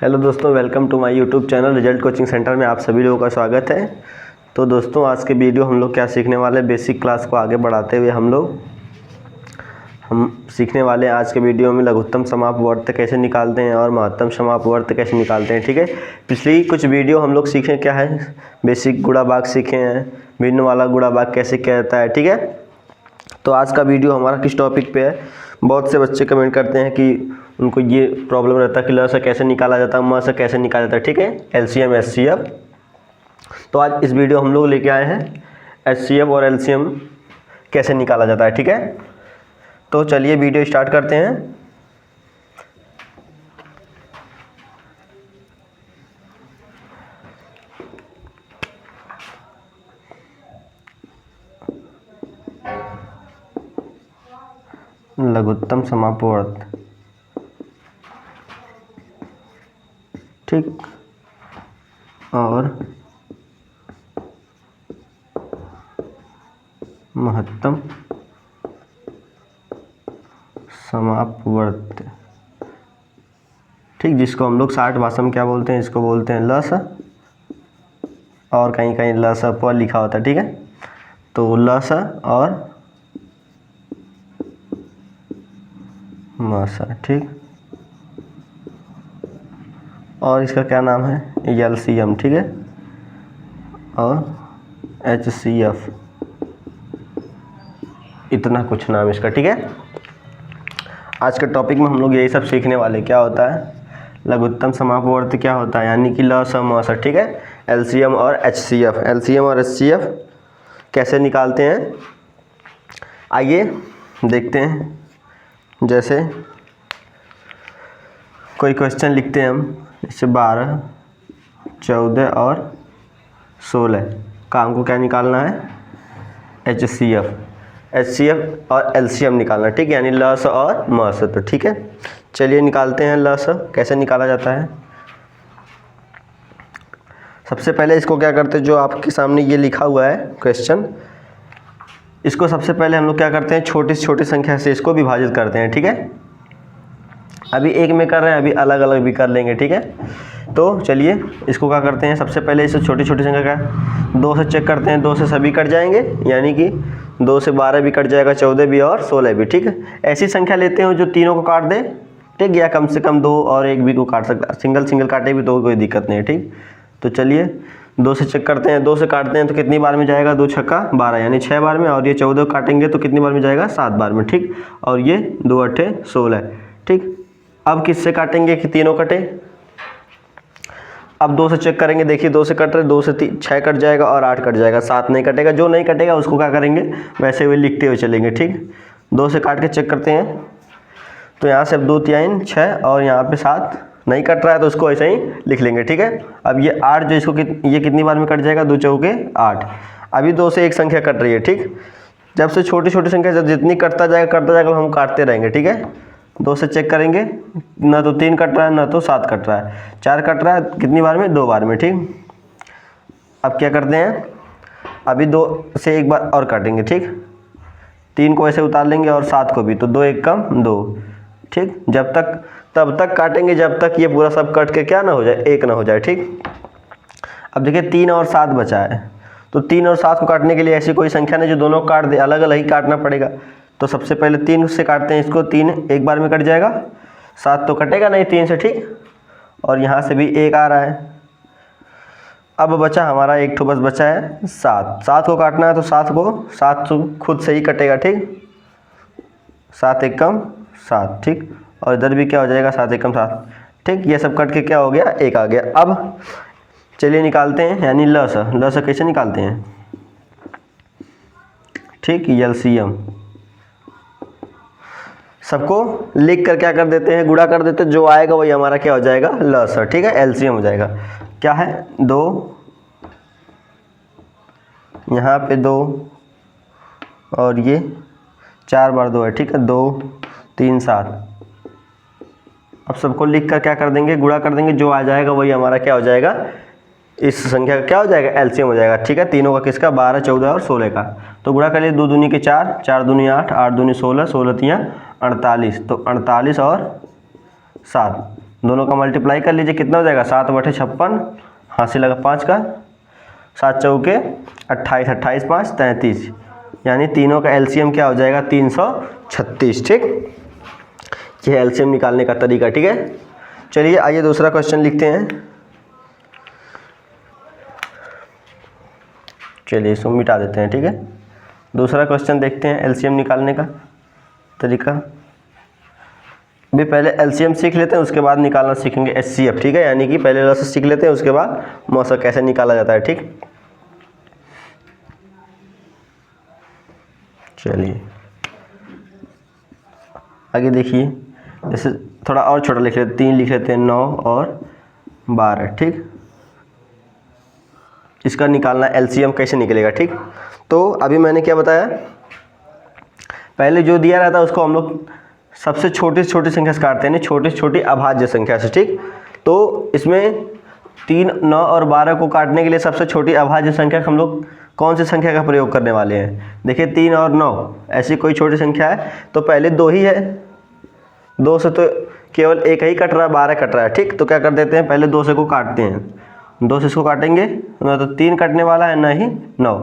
Hello दोस्तों, welcome to my YouTube channel result coaching centre में आप सभी लोगों का स्वागत है। तो दोस्तों, आज के वीडियो हम लोग क्या सीखने वाले हैं, बेसिक क्लास को आगे बढ़ाते हुए हम सीखने वाले हैं आज के वीडियो में लघुत्तम समापवर्त कैसे निकालते हैं और महत्तम समापवर्त कैसे निकालते हैं। ठीक है, पिछली कुछ वीडियो हम लोग सीखे क्या है, बेसिक गुणा भाग सीखे हैं, भिन्न वाला गुणा भाग कैसे कहता है। ठीक है, तो आज का वीडियो हमारा किस टॉपिक पे है। बहुत से बच्चे कमेंट करते हैं कि उनको ये प्रॉब्लम रहता है कि ल से कैसे निकाला जाता है, म से कैसे निकाला जाता है। ठीक है, एलसीएम एचसीएफ। तो आज इस वीडियो हम लोग लेके आए हैं एचसीएफ और एलसीएम कैसे निकाला जाता है। ठीक है, तो चलिए वीडियो स्टार्ट करते हैं। लघुत्तम समापवर्त, ठीक, और महत्तम समापवर्त, ठीक, जिसको हम लोग 60 भाषा में क्या बोलते हैं, इसको बोलते हैं लस, और कहीं कहीं लस पर लिखा होता है। ठीक है, तो लस और मसा, ठीक, और इसका क्या नाम है, एलसीएम। ठीक है, और एचसीएफ, इतना कुछ नाम इसका। ठीक है, आज के टॉपिक में हम लोग यही सब सीखने वाले। क्या होता है लघुत्तम समापवर्त, क्या होता है, यानी कि ल स म स। ठीक है, एलसीएम और एचसीएफ, एलसीएम और एचसीएफ कैसे निकालते हैं, आइए देखते हैं। जैसे कोई क्वेश्चन लिखते हैं हम, जैसे 12, 14 और 16 का हमको क्या निकालना है, एचसीएफ और एलसीएम निकालना। ठीक है, यानी ल स और म स। तो ठीक है, चलिए निकालते हैं। ल स कैसे निकाला जाता है, सबसे पहले इसको क्या करते हैं, जो आपके सामने ये लिखा हुआ है क्वेश्चन, इसको सबसे पहले हम लोग क्या करते हैं, छोटी से छोटी संख्या से इसको विभाजित करते हैं। ठीक है, अभी एक में कर रहे हैं, अभी अलग अलग भी कर लेंगे। ठीक है, तो चलिए इसको क्या करते हैं, सबसे पहले इसे छोटी छोटी संख्या का 2 से चेक करते हैं। 2 से सभी कट जाएंगे, यानी कि 2 से 12 भी कट जाएगा, 14 भी और 16 भी। ठीक है, ऐसी संख्या लेते हैं जो तीनों को काट दे, ठीक, या कम से कम 2 और 1 भी को काट सकता, सिंगल काटे भी तो कोई दिक्कत नहीं है। ठीक, तो चलिए 2 से चेक करते हैं। 2 से काटते हैं तो कितनी बार में जाएगा, 2 छक्का 12, यानी 6 बार में, और ये 14 काटेंगे तो कितनी बार में जाएगा, 7 बार में। ठीक, और ये 2 8 16। ठीक, अब किससे काटेंगे कि तीनों कटे, अब 2 से चेक करेंगे, देखिए 2 से कट रहे, 2 से 6 कट जाएगा और 8 कट जाएगा, 7 नहीं कटेगा। जो नहीं कटेगा उसको क्या करेंगे, वैसे हुए लिखते हुए चलेंगे। ठीक, 2 से काट के चेक करते हैं, तो यहाँ से अब 2 3 6 और यहाँ पे 7 नहीं कट रहा है तो उसको ऐसे ही लिख लेंगे। ठीक है, अब ये 8 जो इसको ये कितनी बार में कट जाएगा, 2 चौके 8। अभी 2 से एक संख्या कट रही है। ठीक, जब से छोटी छोटी संख्या जब जितनी कटता जाएगा हम काटते रहेंगे। ठीक है, 2 से चेक करेंगे, ना तो 3 कट रहा है ना तो 7 कट रहा है, 4 कट रहा है कितनी बार में, 2 बार में। ठीक, अब क्या करते हैं, अभी 2 से एक बार और काटेंगे। ठीक, 3 को ऐसे उतार लेंगे और 7 को भी, तो 2 1 कम 2। ठीक, तब तक काटेंगे जब तक ये पूरा सब कट के क्या ना हो जाए, 1 ना हो जाए। ठीक, अब देखिए 3 और 7 बचा है, तो 3 और 7 को काटने के लिए ऐसी कोई संख्या नहीं जो दोनों काट दे, अलग अलग ही काटना पड़ेगा। तो सबसे पहले 3 से काटते हैं इसको, 3 एक बार में कट जाएगा, 7 तो कटेगा नहीं 3 से। ठीक, और यहाँ से भी 1 आ रहा है। अब बचा हमारा एक ठो बस बचा है 7। 7 को काटना है तो 7 तो खुद से ही कटेगा। ठीक, 7 1 कम 7। ठीक, और इधर भी क्या हो जाएगा, 7 1 कम 7। ठीक, ये सब कट के क्या हो गया, 1 आ गया। अब चलिए निकालते हैं, यानी ल स कैसे निकालते हैं, ठीक, एलसीएम। सबको लिख कर क्या कर देते हैं, गुणा कर देते हैं, जो आएगा वही हमारा क्या हो जाएगा, ल स। ठीक है, एलसीएम हो जाएगा। क्या है, 2, यहाँ पे 2 और ये 4 बार 2 है। ठीक है, 2 3 7। अब सबको लिख कर क्या कर देंगे, गुणा कर देंगे, जो आ जाएगा वही हमारा क्या हो जाएगा, इस संख्या का क्या हो जाएगा, एलसीएम हो जाएगा। ठीक है, तीनों का किसका, 12 14 और 16 का। तो गुणा कर लिए, 2 दूनी के 4, 4 दूनी 8, 8 दूनी 16, 16 तियाँ 48। तो 48 और 7 दोनों का मल्टीप्लाई कर लीजिए, कितना हो जाएगा 7/56, हासिल लगा 5 का, 7 चौके 28, 28 5 33, यानी तीनों का एलसीएम क्या हो जाएगा 336। ठीक, ये एलसीएम निकालने का तरीका। ठीक है, चलिए आइए दूसरा क्वेश्चन लिखते हैं। चलिए इसको मिटा देते हैं। ठीक है, दूसरा क्वेश्चन देखते हैं एलसीएम निकालने का तरीका। भी पहले एलसीएम सीख लेते हैं, उसके बाद निकालना सीखेंगे एचसीएफ। ठीक है, यानी कि पहले लॉस सीख लेते हैं, उसके बाद मौसा कैसे निकाला जाता है। ठीक, चलिए आगे देखिए, जैसे थोड़ा और छोटा लिख लेते हैं, 3 लिख लेते हैं, 9 और 12। ठीक, इसका निकालना एलसीएम कैसे निकलेगा। ठीक, तो अभी मैंने क्या बताया, पहले जो दिया रहता है उसको हम लोग सबसे छोटी से छोटी संख्या से काटते हैं, छोटी से छोटी अभाज्य संख्या से। ठीक, तो इसमें 3, 9 और 12 को काटने के लिए सबसे छोटी अभाज्य संख्या हम लोग कौन सी संख्या का प्रयोग करने वाले हैं। देखिए 3 और 9 ऐसी कोई छोटी संख्या है तो पहले 2 ही है, 2 से तो केवल एक ही कट रहा है, 12 कट रहा है। ठीक, तो क्या कर देते हैं, पहले 2 से को काटते हैं, 2 से इसको काटेंगे ना तो 3 कटने वाला है, ना ही 9,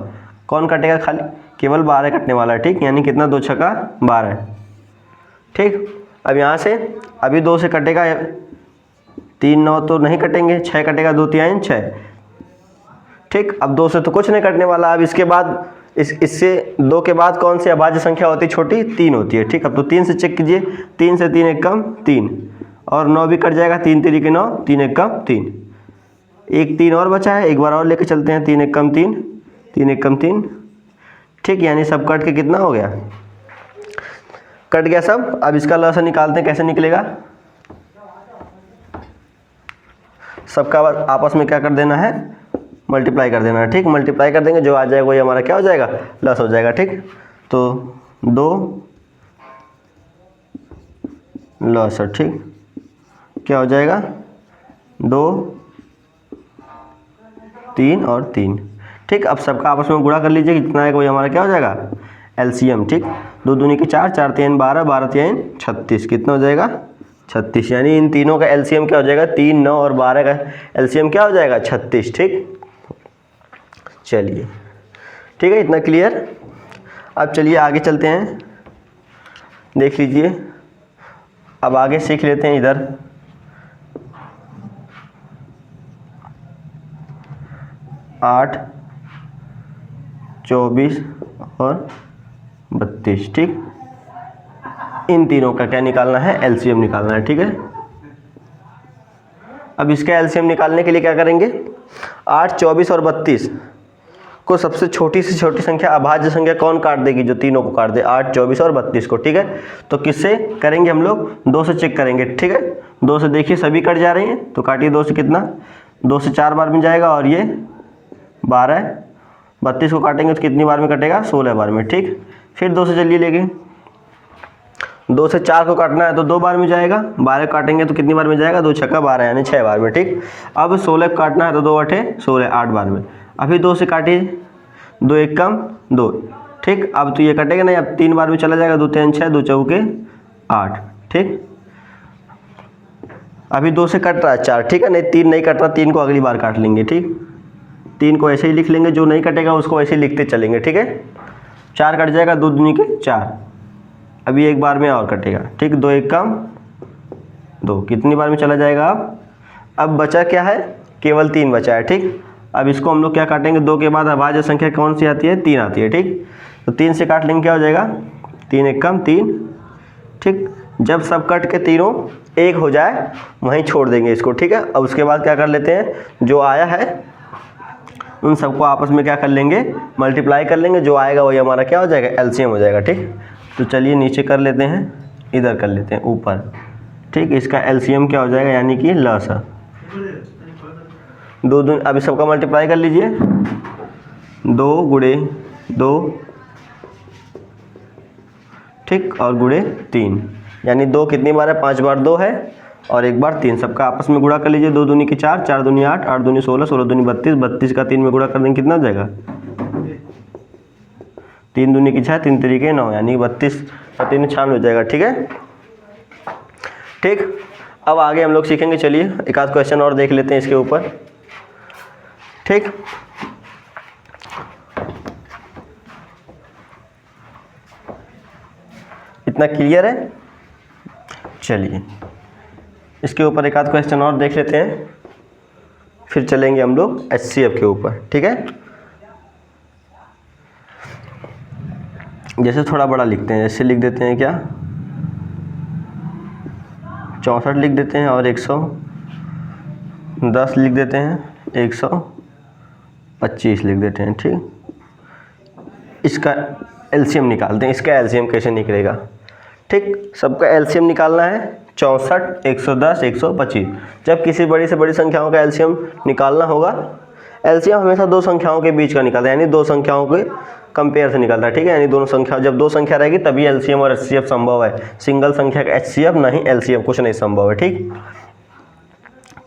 कौन कटेगा, खाली केवल 12 कटने वाला है। ठीक, यानी कितना, 2 छक्का 12। ठीक, अब यहाँ से अभी 2 से कटेगा 3, 9 तो नहीं कटेंगे, 6 कटेगा, 2 3 6। ठीक, अब 2 से तो कुछ नहीं कटने वाला। अब इसके बाद इससे 2 के बाद कौन सी अभाज्य संख्या होती है छोटी, 3 होती है। ठीक, अब तो 3 से चेक कीजिए, 3 से 3 एक कम 3, और 9 भी कट जाएगा, 3 3 के 9, 3 एक कम 3, एक 3 और बचा है, एक बार और लेके चलते हैं, 3 एक कम 3, 3 एक कम 3। ठीक, यानी सब कट के कितना हो गया, कट गया सब। अब इसका लॉस निकालते हैं, कैसे निकलेगा, सबका आपस में क्या कर देना है, मल्टीप्लाई कर देना है। ठीक, मल्टीप्लाई कर देंगे, जो आ जाएगा वही हमारा क्या हो जाएगा, लॉस हो जाएगा। ठीक, तो 2 लॉस है। ठीक, क्या हो जाएगा, 2 3 और 3। ठीक, अब सबका आपस में गुणा कर लीजिए, कितना है वही हमारा क्या हो जाएगा, एलसीएम। ठीक, 2 दूनी की 4, 4 3 12, 12 3 36, कितना हो जाएगा 36, यानी इन तीनों का एलसीएम क्या हो जाएगा, 3, 9 और 12 का एलसीएम क्या हो जाएगा 36। ठीक, चलिए ठीक है, इतना क्लियर। अब चलिए आगे चलते हैं, देख लीजिए, अब आगे सीख लेते हैं इधर। आठ, 24 और 32। ठीक, इन तीनों का क्या निकालना है, एलसीएम निकालना है। ठीक है, अब इसका एलसीएम निकालने के लिए क्या करेंगे, 8, 24 और 32 को सबसे छोटी से छोटी संख्या अभाज्य संख्या कौन काट देगी, जो तीनों को काट दे, 8, 24 और 32 को। ठीक है, तो किससे करेंगे हम लोग, 2 से चेक करेंगे। ठीक है, 2 से देखिए सभी कट जा रहे हैं, तो काटिए 2 से, कितना, 2 से 4 बार में जाएगा, और ये 12, 32 को काटेंगे तो कितनी बार में कटेगा, 16 बार में। ठीक, फिर 2 से चलिए लेके, 2 से 4 को काटना है तो 2 बार में जाएगा, 12 काटेंगे तो कितनी बार में जाएगा, 2 छक्का 12, यानी 6 बार में। ठीक, अब 16 को काटना है तो 2 8 16, 8 बार में। अभी 2 से काटिए, 2 एक कम 2। ठीक, अब तो ये कटेगा नहीं, अब 3 बार में चला जाएगा, 2 3 6, 2 चौके 8। ठीक, अभी 2 से कट रहा है 4। ठीक है, नहीं 3 नहीं कट रहा, 3 को अगली बार काट लेंगे। ठीक, 3 को ऐसे ही लिख लेंगे, जो नहीं कटेगा उसको ऐसे ही लिखते चलेंगे। ठीक है, 4 कट जाएगा, 2 दूनी के 4, अभी एक बार में और कटेगा। ठीक, 2 एक कम 2, कितनी बार में चला जाएगा। अब बचा क्या है, केवल 3 बचा है। ठीक, अब इसको हम लोग क्या काटेंगे, 2 के बाद अभाज्य संख्या कौन सी आती है, 3 आती है। ठीक, तो 3 से काट लेंगे, क्या हो जाएगा, 3 एक कम 3। ठीक, जब सब कट के तीनों एक हो जाए वहीं छोड़ देंगे इसको। ठीक है, अब उसके बाद क्या कर लेते हैं, जो आया है उन सबको आपस में क्या कर लेंगे, मल्टीप्लाई कर लेंगे, जो आएगा वही हमारा क्या हो जाएगा, एलसीएम हो जाएगा। ठीक, तो चलिए नीचे कर लेते हैं, इधर कर लेते हैं ऊपर। ठीक, इसका एलसीएम क्या हो जाएगा, यानी कि लस है 2 दूनी, अभी सबका मल्टीप्लाई कर लीजिए, 2 गुणे 2, ठीक, और गुणे 3, यानी 2 कितनी बार है, 5 बार 2 है और 1 बार 3, सबका आपस में गुणा कर लीजिए, 2 दूनी की 4, 4 दूनी 8, 8 दूनी 16, 16 दूनी 32, 32 का 3 में गुणा कर देंगे, कितना हो जाएगा, 3 दूनी की 6, 3 तरीके 9, यानी 32 का 3 96 हो जाएगा। ठीक है, ठीक, अब आगे हम लोग सीखेंगे, चलिए एक आध क्वेश्चन और देख लेते हैं इसके ऊपर, ठीक। इतना क्लियर है? चलिए इसके ऊपर एक आध क्वेश्चन और देख लेते हैं, फिर चलेंगे हम लोग HCF के ऊपर, ठीक है। जैसे थोड़ा बड़ा लिखते हैं, जैसे लिख देते हैं क्या 64 लिख देते हैं और 110 लिख देते हैं, 125 लिख देते हैं, ठीक। इसका एलसीएम निकालते हैं, इसका एलसीएम कैसे निकलेगा, ठीक। सबका एलसीएम निकालना है 64, 110, 125। जब किसी बड़ी से बड़ी संख्याओं का एलसीएम निकालना होगा, एलसीएम हमेशा दो संख्याओं के बीच का निकलता है, यानी दो संख्याओं के कंपेयर से निकलता है, ठीक है। यानी दोनों संख्या, जब दो संख्या रहेगी तभी एलसीएम और एचसीएफ संभव है, सिंगल संख्या का एचसीएफ नहीं एलसीएम कुछ नहीं संभव है, ठीक।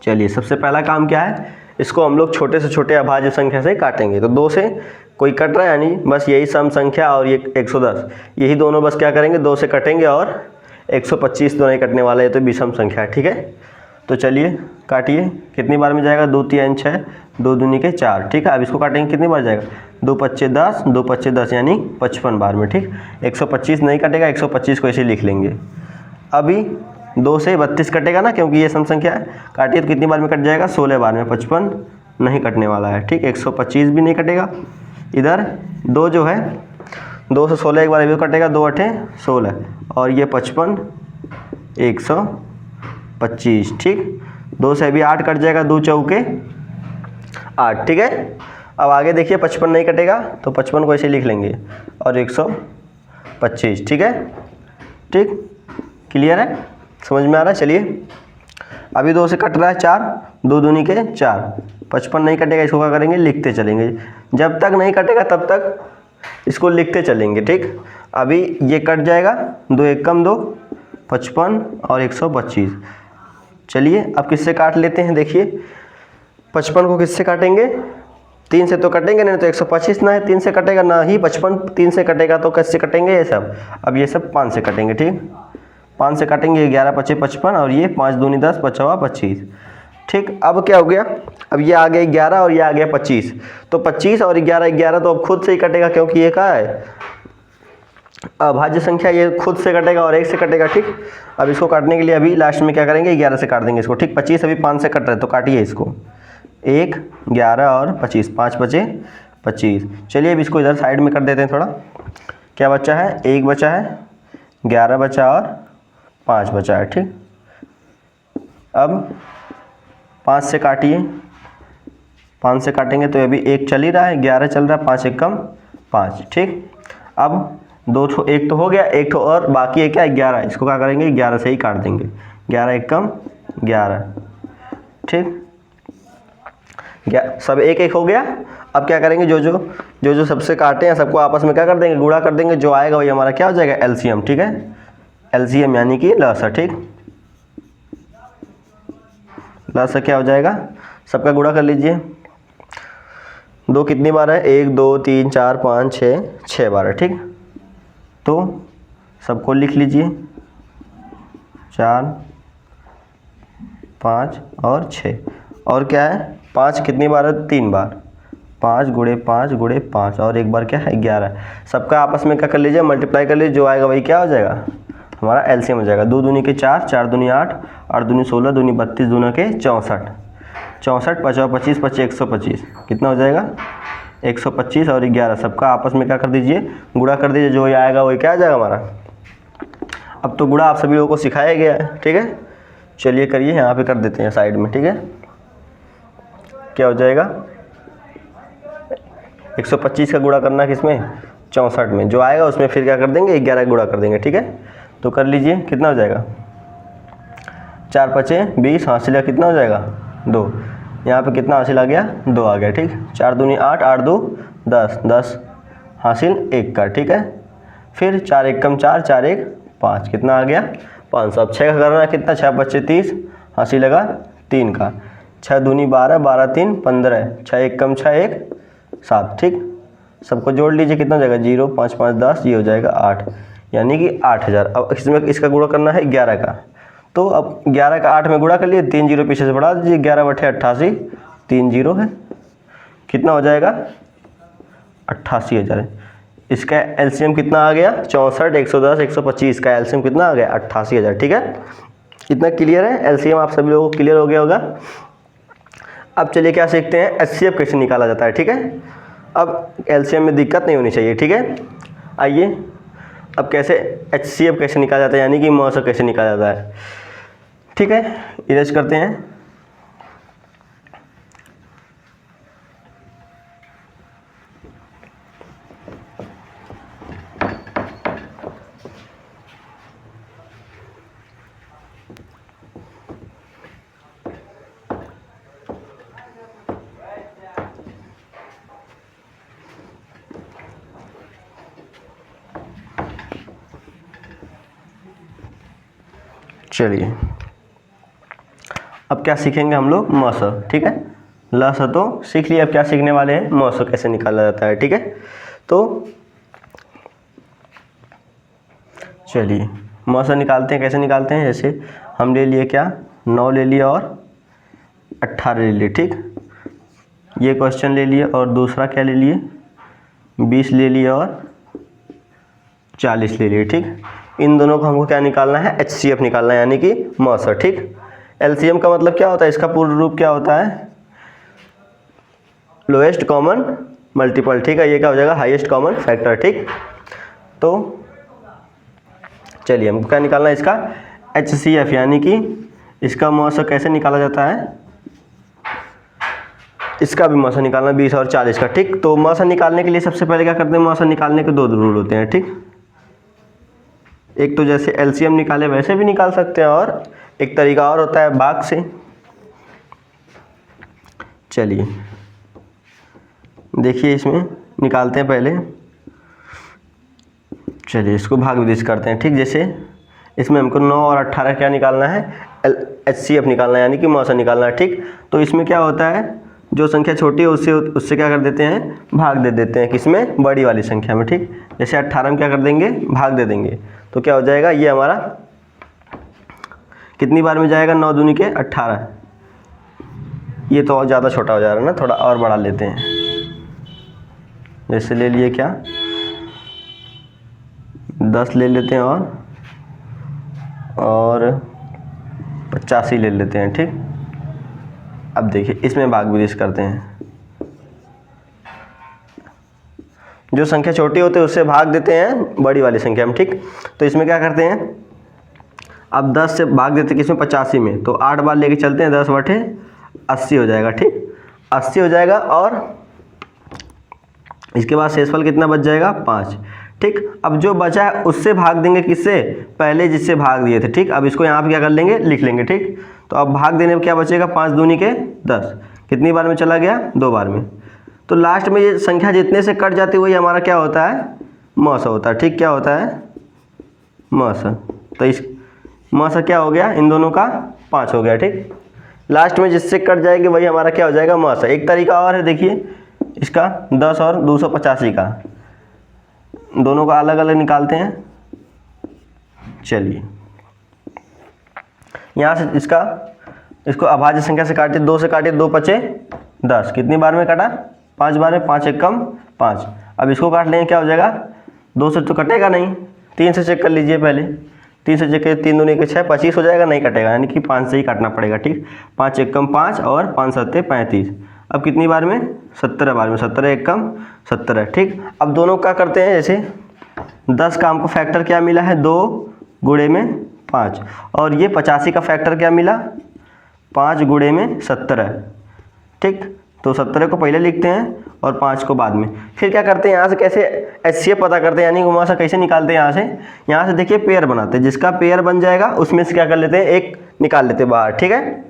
चलिए सबसे पहला काम क्या है, इसको हम लोग छोटे से छोटे अभाज्य संख्या से काटेंगे। तो 2 से कोई कट रहा है, यानी बस यही सम संख्या और ये 110, यही दोनों बस क्या करेंगे 2 से कटेंगे और 125 तो नहीं कटने वाला है, तो विषम संख्या है, ठीक है। तो चलिए काटिए, कितनी बार में जाएगा 2 3 6, 2 दूनी के 4, ठीक है। अब इसको काटेंगे कितनी बार जाएगा 2 5 10, 2 5 10 यानी 55 बार में, ठीक। 125 नहीं कटेगा, 125 को ऐसे लिख लेंगे। अभी 2 से 32 कटेगा ना, क्योंकि ये सम संख्या है, काटिए तो कितनी बार में कट जाएगा 16 बार में, 55 नहीं कटने वाला है, ठीक। 125 भी नहीं कटेगा। इधर 2 जो है 2 से 16 एक बार भी कटेगा, 2 8 16 और ये 55 125, ठीक। 2 से भी 8 कट जाएगा, 2 चौके 8, ठीक है। अब आगे देखिए 55 नहीं कटेगा, तो 55 को ऐसे लिख लेंगे और 125, ठीक है, ठीक। क्लियर है, समझ में आ रहा है। चलिए अभी 2 से कट रहा है 4, 2 दूनी के 4, 55 नहीं कटेगा, इसको क्या करेंगे लिखते चलेंगे, जब तक नहीं कटेगा तब तक इसको लिखते चलेंगे, ठीक। अभी ये कट जाएगा, 2 1 कम 2, 55 और 125। चलिए अब किससे काट लेते हैं, देखिए 55 को किससे काटेंगे, 3 से तो कटेंगे नहीं, तो 125 ना है 3 से कटेगा, ना ही 55 3 से कटेगा, तो कैसे कटेंगे ये सब, अब ये सब 5 से कटेंगे, ठीक। 5 से काटेंगे, 11 5 55 और ये 5 दूनी 10, 5 25, ठीक। अब क्या हो गया, अब ये आ गया 11 और ये आ गया 25, तो 25 और 11 तो अब खुद से ही कटेगा, क्योंकि ये क्या है अभाज्य संख्या, ये खुद से कटेगा और 1 से कटेगा, ठीक। अब इसको काटने के लिए अभी लास्ट में क्या करेंगे 11 से काट देंगे इसको, ठीक। 25 अभी 5 से कट रहा है, तो काटिए इसको, 1 11 और 25, 5 बचे 25। चलिए अब इसको इधर साइड में कर देते हैं थोड़ा। क्या बचा है, 1 बचा है, 11 बचा और 5 बचा है, ठीक। अब 5 से काटिए, 5 से काटेंगे तो अभी 1 चल ही रहा है, 11 चल रहा है, 5 1 कम 5, ठीक। अब 2 ठो 1 तो हो गया, 1 ठो और बाकी है क्या 11, इसको क्या करेंगे 11 से ही काट देंगे, 11 1 कम 11, ठीक। सब 1 1 हो गया। अब क्या करेंगे, जो सबसे काटे हैं सबको आपस में क्या कर देंगे गुणा कर देंगे, जो आएगा वही हमारा क्या हो जाएगा एलसीएम, ठीक है। एलसीएम यानी कि लसा, ठीक। लसा क्या हो जाएगा, सबका गुणा कर लीजिए। 2 कितनी बार है, 1 2 3 4 5 6 बार है, ठीक। तो सबको लिख लीजिए 4 5 और 6, और क्या है 5 कितनी बार है 3 बार, 5 गुणे 5 गुणे 5 और एक बार क्या है 11। सबका आपस में क्या कर लीजिए मल्टीप्लाई कर लीजिए, जो आएगा वही क्या हो जाएगा हमारा एलसीएम हो जाएगा। 2 दूनी के 4, 4 दूनी 8, 8 दूनी 16, दूनी 32, दूना के 64, 64 5 25 25 125, कितना हो जाएगा 125 और 11। सबका आपस में क्या कर दीजिए गुणा कर दीजिए, जो आएगा वही क्या आ जाएगा हमारा। अब तो गुणा आप सभी लोगों को सिखाया गया है, ठीक है। चलिए करिए, यहाँ पे कर देते हैं साइड में, ठीक है। क्या हो जाएगा 125 का गुणा करना किसमें 64 में, जो आएगा उसमें फिर क्या कर देंगे 11 गुणा कर देंगे, ठीक है। तो कर लीजिए कितना हो जाएगा 4 5 20, हासिल कितना हो जाएगा 2, यहाँ पे कितना हासिल आ गया 2 आ गया, ठीक। 4 दूनी 8, 8 2 10, 10 हासिल 1 का, ठीक है। फिर 4 1 कम 4, 4 1 5, कितना आ गया 500। अब 6 का करना है कितना, 6 5 30, हासिल लगा 3 का, 6 दूनी 12, 12 3 15, 6 1 कम 6 1 7, ठीक। सबको जोड़ लीजिए कितना हो जाएगा 0 5 5 10, ये हो जाएगा 8, यानी कि 8000। अब इसमें इसका गुणा करना है 11 का, तो अब 11 का 8 में गुणा कर लिए, 3 जीरो पीछे से बढ़ा दीजिए, 11 बटे 88, 3 जीरो है, कितना हो जाएगा 88,000। इसका एलसीएम कितना आ गया 64, 110, 125 का एलसीएम कितना आ गया 88,000। ठीक है, इतना क्लियर है, एलसीएम आप सभी लोगों को क्लियर हो गया होगा। अब चलिए क्या सीखते हैं, एचसीएफ कैसे निकाला जाता है। ठीक है, अब एलसीएम में दिक्कत नहीं होनी चाहिए। ठीक है, आइए अब कैसे एचसीएफ कैसे निकाला जाता है, यानी कि मौसम कैसे निकाला जाता है। ठीक है, इरेज करते हैं। चलिए अब क्या सीखेंगे हम लोग, मौसम। ठीक है, लस तो सीख लिया, अब क्या सीखने वाले हैं, मौसम कैसे निकाला जाता है। ठीक है, तो चलिए मौसम निकालते हैं। कैसे निकालते हैं, जैसे हम ले लिए क्या 9 ले लिया और 18 ले लिए। ठीक, ये क्वेश्चन ले लिए और दूसरा क्या ले लिए 20 ले लिया और 40 ले लिए। ठीक, इन दोनों को हमको क्या निकालना है, एचसीएफ निकालना है, यानी कि मौसम। ठीक, एलसीएम का मतलब क्या होता है, इसका पूर्ण रूप क्या होता है, लोएस्ट कॉमन मल्टीपल। ठीक है, ये क्या हो जाएगा, हाईएस्ट कॉमन फैक्टर। ठीक, तो चलिए हमको क्या निकालना है, इसका एचसीएफ, यानी कि इसका मौसम कैसे निकाला जाता है, इसका भी मौसम निकालना 20 और 40 का। ठीक, तो मौसम निकालने के लिए सबसे पहले क्या करते हैं, मौसम निकालने के 2 रूल होते हैं। ठीक, एक तो जैसे एलसीएम निकाले वैसे भी निकाल सकते हैं, और एक तरीका और होता है भाग से। चलिए देखिए, इसमें निकालते हैं पहले। चलिए इसको भाग विधि करते हैं। ठीक, जैसे इसमें हमको 9 और 18 क्या निकालना है, एचसीएफ निकालना है, यानी कि मौसम निकालना है। ठीक, तो इसमें क्या होता है, जो संख्या छोटी है उससे क्या कर देते हैं, भाग दे देते हैं, किसमें, बड़ी वाली संख्या में। ठीक, जैसे 18 में क्या कर देंगे, भाग दे देंगे, तो क्या हो जाएगा, ये हमारा कितनी बार में जाएगा, 9 दूनी के 18। ये तो और ज़्यादा छोटा हो जा रहा है ना, थोड़ा और बड़ा लेते हैं। जैसे ले लिए क्या 10 ले लेते हैं और 85 ले लेते हैं। ठीक, अब देखिए इसमें भाग विधि करते हैं, जो संख्या छोटी होती है उससे भाग देते हैं बड़ी वाली संख्या में। ठीक, तो इसमें क्या करते हैं, अब 10 से भाग देते हैं किसमें, 85 में, तो 8 बार लेके चलते हैं, 10 बटे 80 हो जाएगा। ठीक, 80 हो जाएगा, और इसके बाद शेषफल कितना बच जाएगा, 5। ठीक, अब जो बचा है उससे भाग देंगे, किससे, पहले जिससे भाग दिए थे। ठीक, अब इसको यहाँ पे क्या कर लेंगे, लिख लेंगे। ठीक, तो अब भाग देने में क्या बचेगा, 5 दूनी के 10, कितनी बार में चला गया, 2 बार में। तो लास्ट में ये संख्या जितने से कट जाती है वही हमारा क्या होता है, मौसम होता है। ठीक, क्या होता है, मौसम। तो इस मौसम क्या हो गया, इन दोनों का 5 हो गया। ठीक, लास्ट में जिससे कट जाएंगे वही हमारा क्या हो जाएगा, मौसम। एक तरीका और है, देखिए इसका 10 और 285 का, दोनों का अलग अलग निकालते हैं। चलिए यहाँ से इसको अभाज्य संख्या से काटे, 2 से काटे, 2 पचे 10, कितनी बार में कटा, 5 बार में, 5 एक कम 5। अब इसको काट लेंगे, क्या हो जाएगा, 2 से तो कटेगा नहीं, 3 से चेक कर लीजिए पहले, 3 से चेक करिए, 3 दूनी के 6, 25 हो जाएगा, नहीं कटेगा, यानी कि 5 से ही काटना पड़ेगा। ठीक, 5 एक कम 5 और 5 सत्ते 35। अब कितनी बार में, 17 बार में, 17 एक कम 17। ठीक, अब दोनों का करते हैं, जैसे 10 का हमको फैक्टर क्या मिला है, 2 गुणे में 5, और ये 85 का फैक्टर क्या मिला, 5 गुणे में 17। ठीक, तो 17 को पहले लिखते हैं और 5 को बाद में। फिर क्या करते हैं, यहाँ से कैसे एचसीएफ पता करते हैं, यानी मौसम कैसे निकालते हैं, यहाँ से देखिए पेयर बनाते हैं, जिसका पेयर बन जाएगा उसमें से क्या कर लेते हैं, एक निकाल लेते हैं बाहर। ठीक है,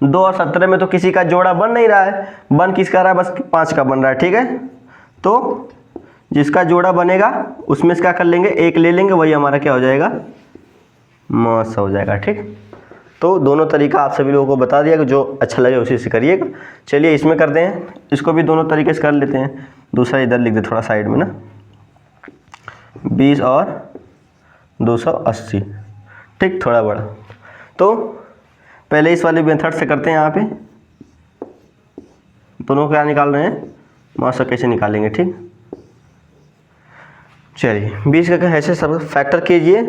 2 और 17 में तो किसी का जोड़ा बन नहीं रहा है, बन किसका रहा है, बस 5 का बन रहा है। ठीक है, तो जिसका जोड़ा बनेगा उसमें से क्या कर लेंगे, एक ले लेंगे, वही हमारा क्या हो जाएगा, मौसम हो जाएगा। ठीक, तो दोनों तरीका आप सभी लोगों को बता दिया, कि जो अच्छा लगे उसी से करिएगा। चलिए इसमें करते हैं, इसको भी दोनों तरीके से कर लेते हैं। दूसरा इधर लिख दे थोड़ा साइड में ना, 20 और 280। ठीक, थोड़ा बड़ा। तो पहले इस वाले मेथड से करते हैं। यहाँ पे दोनों क्या निकाल रहे हैं, मौसा कैसे निकालेंगे, ठीक। चलिए 20 का ऐसे सब फैक्टर कीजिए।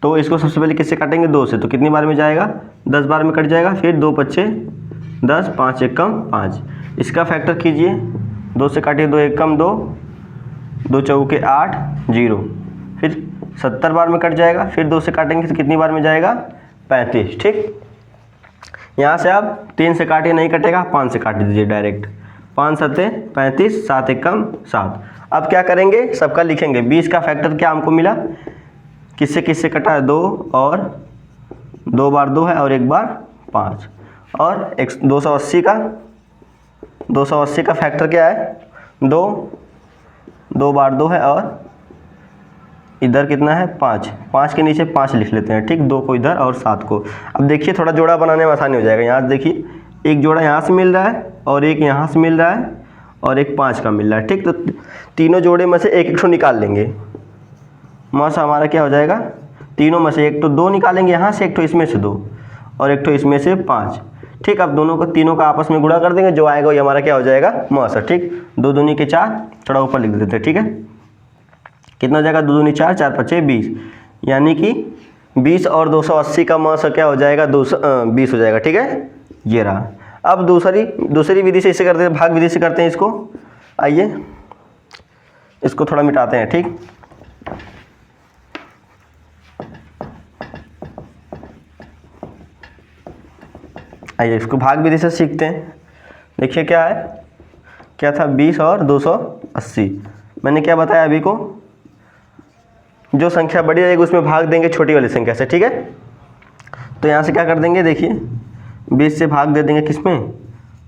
तो इसको सबसे पहले किससे काटेंगे, 2 से। तो कितनी बार में जाएगा, 10 बार में कट जाएगा। फिर 2 पच्चे 10, 5 एक कम 5। इसका फैक्टर कीजिए, 2 से काटिए, 2 एक कम 2, 2 चौके 8 0। फिर 70 बार में कट जाएगा। फिर 2 से काटेंगे तो कितनी बार में जाएगा, 35, ठीक। यहाँ से आप 3 से काटिए, नहीं कटेगा, 5 से काट दीजिए डायरेक्ट। 5 सत्ते 35, 7 एक कम 7। अब क्या करेंगे, सबका लिखेंगे। 20 का फैक्टर क्या हमको मिला, किससे किससे कटा है, 2 और 2 बार 2 है और 1 बार 5। और 280 का फैक्टर क्या है, 2 बार 2 है और इधर कितना है, 5। 5 के नीचे 5 लिख लेते हैं, ठीक। 2 को इधर और 7 को। अब देखिए थोड़ा जोड़ा बनाने में आसानी हो जाएगा। यहाँ देखिए एक जोड़ा यहाँ से मिल रहा है और एक यहाँ से मिल रहा है और एक 5 का मिल रहा है, ठीक। तो तीनों जोड़े में से एक एक ठो निकाल लेंगे। मौसा हमारा क्या हो जाएगा, तीनों में से एक तो 2 निकालेंगे यहाँ से, एक तो इसमें से 2 और एक तो इसमें से 5, ठीक। अब तीनों का आपस में गुणा कर देंगे, जो आएगा वही हमारा क्या हो जाएगा, मौसा, ठीक। 2 दूनी के 4, थोड़ा ऊपर लिख देते हैं, ठीक है। कितना हो जाएगा, 2 दूनी 4, 4 पच्चे 20, यानी कि 20 और 280 का मौसा क्या हो जाएगा, 220 हो जाएगा, ठीक है। ये रहा। अब दूसरी विधि से इसे करते हैं, भाग विधि से करते हैं इसको। आइए इसको थोड़ा मिटाते हैं, ठीक। आइए इसको भाग विधि से सीखते हैं। देखिए क्या है, क्या था, 20 और 280। मैंने क्या बताया अभी को, जो संख्या बड़ी रहेगी उसमें भाग देंगे छोटी वाली संख्या से, ठीक है। तो यहाँ से क्या कर देंगे, देखिए 20 से भाग दे देंगे किसमें,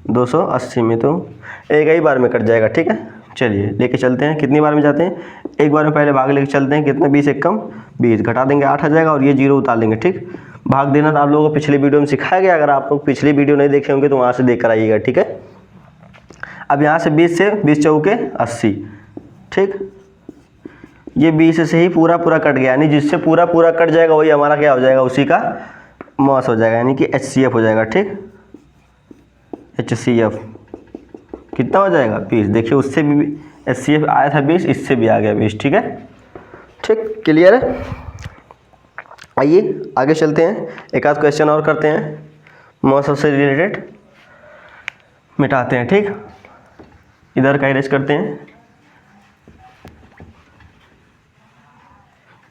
280 में। तो एक ही बार में कट जाएगा, ठीक है। चलिए लेके चलते हैं, कितनी बार में जाते हैं, एक बार में पहले भाग लेके चलते हैं। कितना, 20 एक कम 20, घटा देंगे 8 आ जाएगा और ये 0 उतार लेंगे, ठीक। भाग देना तो आप लोगों को पिछली वीडियो में सिखाया गया, अगर आप लोग पिछली वीडियो नहीं देखे होंगे तो वहाँ से देख कर आइएगा, ठीक है। अब यहाँ से 20 से 20 चौके 80, ठीक। ये 20 से ही पूरा कट गया, यानी जिससे पूरा कट जाएगा वही हमारा क्या हो जाएगा, उसी का मौस हो जाएगा, यानी कि HCF हो जाएगा, ठीक। HCF कितना हो जाएगा, 20। देखिए उससे भी HCF आया था 20, इससे भी आ गया 20, ठीक है। ठीक, क्लियर है। आइए आगे चलते हैं, एक आध क्वेश्चन और करते हैं, मौसम से रिलेटेड मिटाते हैं, ठीक। इधर का इरेज करते हैं।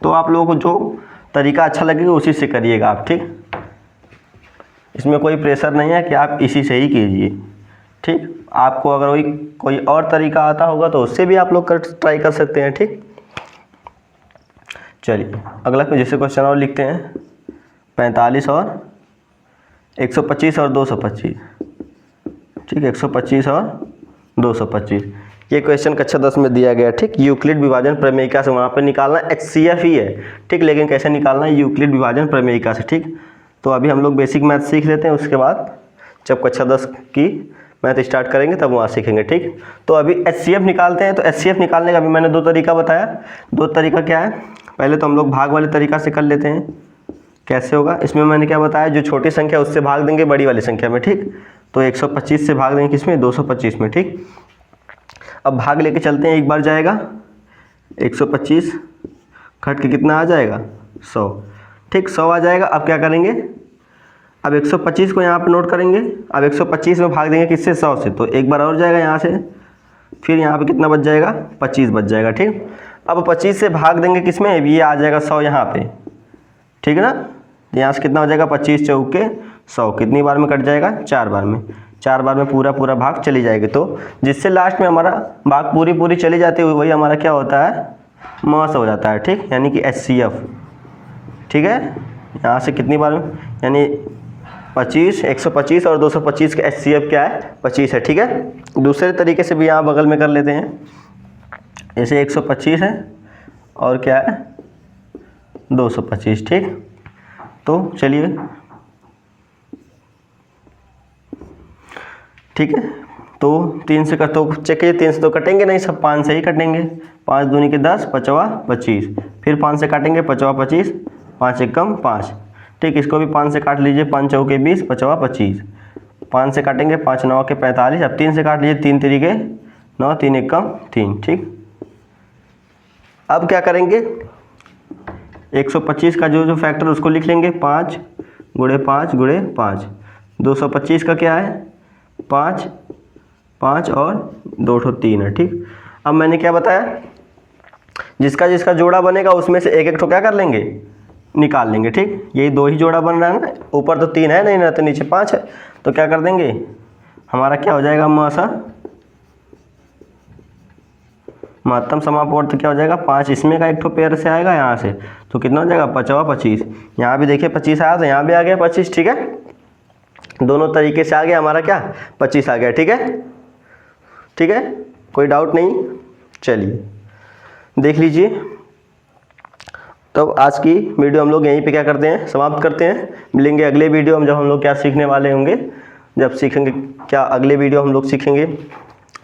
तो आप लोगों को जो तरीका अच्छा लगेगा उसी से करिएगा आप, ठीक। इसमें कोई प्रेशर नहीं है कि आप इसी से ही कीजिए, ठीक। आपको अगर कोई और तरीका आता होगा तो उससे भी आप लोग ट्राई कर सकते हैं, ठीक। चलिए अगला जैसे क्वेश्चन और लिखते हैं, 45 और 125 और 225, ठीक। 125 और 225 ये क्वेश्चन कक्षा 10 में दिया गया, ठीक। यूक्लिड विभाजन प्रमेयिका से वहाँ पे निकालना HCF ही है, ठीक। लेकिन कैसे निकालना है, यूक्लिड विभाजन प्रमेयिका से, ठीक। तो अभी हम लोग बेसिक मैथ सीख लेते हैं, उसके बाद जब कक्षा 10 की मैथ स्टार्ट करेंगे तब वहाँ सीखेंगे, ठीक। तो अभी HCF निकालते हैं। तो HCF निकालने का अभी मैंने 2 तरीका बताया। 2 तरीका क्या है, पहले तो हम लोग भाग वाले तरीका से कर लेते हैं। कैसे होगा, इसमें मैंने क्या बताया, जो छोटी संख्या उससे भाग देंगे बड़ी वाली संख्या में, ठीक। तो 125 से भाग देंगे किसमें, 225 में, ठीक। अब भाग लेके चलते हैं, एक बार जाएगा 125 घट के कितना आ जाएगा, 100, ठीक। 100 आ जाएगा। अब क्या करेंगे, अब 125 को यहाँ पे नोट करेंगे। अब 125 में भाग देंगे किससे, 100 से। तो एक बार और जाएगा यहाँ से, फिर यहाँ पे कितना बच जाएगा, 25 बच जाएगा, ठीक। अब 25 से भाग देंगे किसमें, ये आ जाएगा 100 यहाँ पे, ठीक है ना। यहाँ से कितना हो जाएगा, 25 चौके 100, कितनी बार में कट जाएगा, 4 बार में। 4 बार में पूरा भाग चली जाएगी। तो जिससे लास्ट में हमारा भाग पूरी चली जाती है वही हमारा क्या होता है, मौस हो जाता है, ठीक। यानी कि HCF, ठीक है। यहाँ से कितनी बार में, यानी 25, 125 और 225 का HCF क्या है, 25 है, ठीक है। दूसरे तरीके से भी यहाँ बगल में कर लेते हैं, जैसे 125 है और क्या है, 225, ठीक। तो चलिए, ठीक है। तो 3 से तो चेक कीजिए, 3 से तो कटेंगे नहीं, सब 5 से ही कटेंगे। 5 दूनी के 10, 5 25, फिर 5 से काटेंगे, 5 25, 5 एक कम 5, ठीक, इसको भी 5 से काट लीजिए, 5 चौके 20, 5 25, 5 से काटेंगे, 5 9 के 45, अब 3 से काट लीजिए, 3 3 9, 3 1 3, ठीक। अब क्या करेंगे, 125 का जो फैक्टर उसको लिख लेंगे, 5 गुणे 5 गुणे 5, 225 का क्या है 5 5 और 2 3 है, ठीक। अब मैंने क्या बताया, जिसका जिसका जोड़ा बनेगा उसमें से एक एक ठो क्या कर लेंगे, निकाल लेंगे, ठीक। यही 2 ही जोड़ा बन रहा है ना, ऊपर तो 3 है नहीं ना, तो नीचे 5 है, तो क्या कर देंगे, हमारा क्या हो जाएगा, महत्तम समापवर्त क्या हो जाएगा, 5 इसमें का एक ठो पेयर से आएगा यहाँ से, तो कितना हो जाएगा 5 25, यहाँ भी देखिए 25 आया तो यहाँ भी आ गया 25, ठीक है। दोनों तरीके से आ गया हमारा क्या 25 आ गया, ठीक है, ठीक है, कोई डाउट नहीं। चलिए देख लीजिए, तो आज की वीडियो हम लोग यहीं पे क्या करते हैं, समाप्त करते हैं। मिलेंगे अगले वीडियो में, जब हम लोग क्या सीखने वाले होंगे, जब सीखेंगे क्या, अगले वीडियो हम लोग सीखेंगे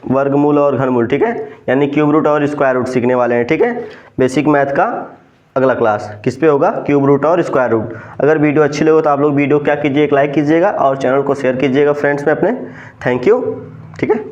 वर्गमूल और घनमूल, ठीक है, यानी क्यूब रूट और स्क्वायर रूट सीखने वाले हैं, ठीक है। बेसिक मैथ का अगला क्लास किस पे होगा, क्यूब रूट और स्क्वायर रूट। अगर वीडियो अच्छी लगे तो आप लोग वीडियो क्या कीजिए, एक लाइक कीजिएगा और चैनल को शेयर कीजिएगा फ्रेंड्स में अपने। थैंक यू, ठीक है।